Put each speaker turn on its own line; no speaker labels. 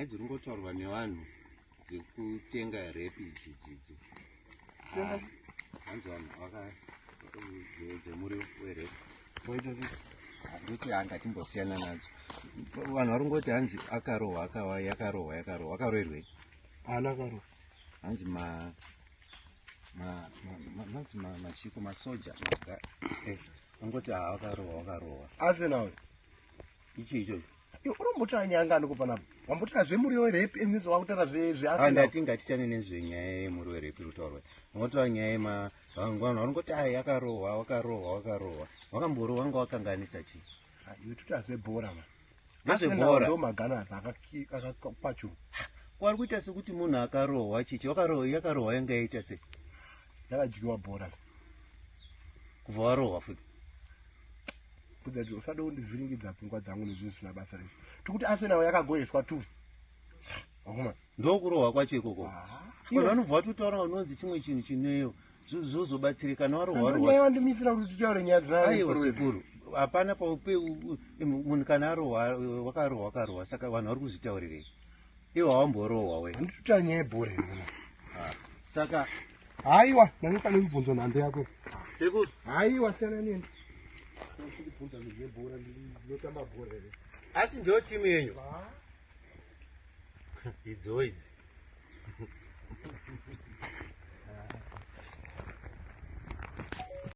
nyaya dziri ngotaurwa nevanhu dzekutenga repi idzidzidzi hanzi vanhu dzemuriwo werepi ndoti hangatimbosiyana nadzo. Vanhu vari ngoti hanzi akarohwa yakarohwa akarohwerwei
ana akarohwa
hanzi mashiko masoja angoti wakarohwa
asi nawe
icho
urombotora nyanga ndokupanapo wambotora zvemuriwo werepi emizo wakutora
ndati ngatisiyane nezvenyaya yemuriwo werepi rutaurwa wangotora nyaya vanhu varingoti yakarohwa wakamborohwa wanga wakanganisa chii
tuta zvebhora
nezvebhora
ndo maganasi akapachuru
wari kuita sekuti munhu akarohwa chichi yakarohwa yangaita sei
yakadyiwa bhora
kubva warohwa futi
kudzati usada kundivhiringidza pfungwa dzangu nezvinhu zvisina basa rese tikuti Arsenal yakagoyeswa tu wakuma
ndokurohwa kwacho ikoko vanhu vanobva vatotaura unonzi chimwe chinhu chineyo zvozobatsirikana warohwa
wandimisira kuti titaure nyaya
dzaisekuru hapana munhu kana arohwa wakarohwa saka vanhu vari kuzvitaurirei iwo hawamborohwa we
handituta nyaya yebhora
saka
haiwa ndangekane mubvunzo nhando yako
sekuru
haiwa siyana neni ndibvunza nezvebhora ndinotamba bhora here
asi ndio timu yenyu idzoidzi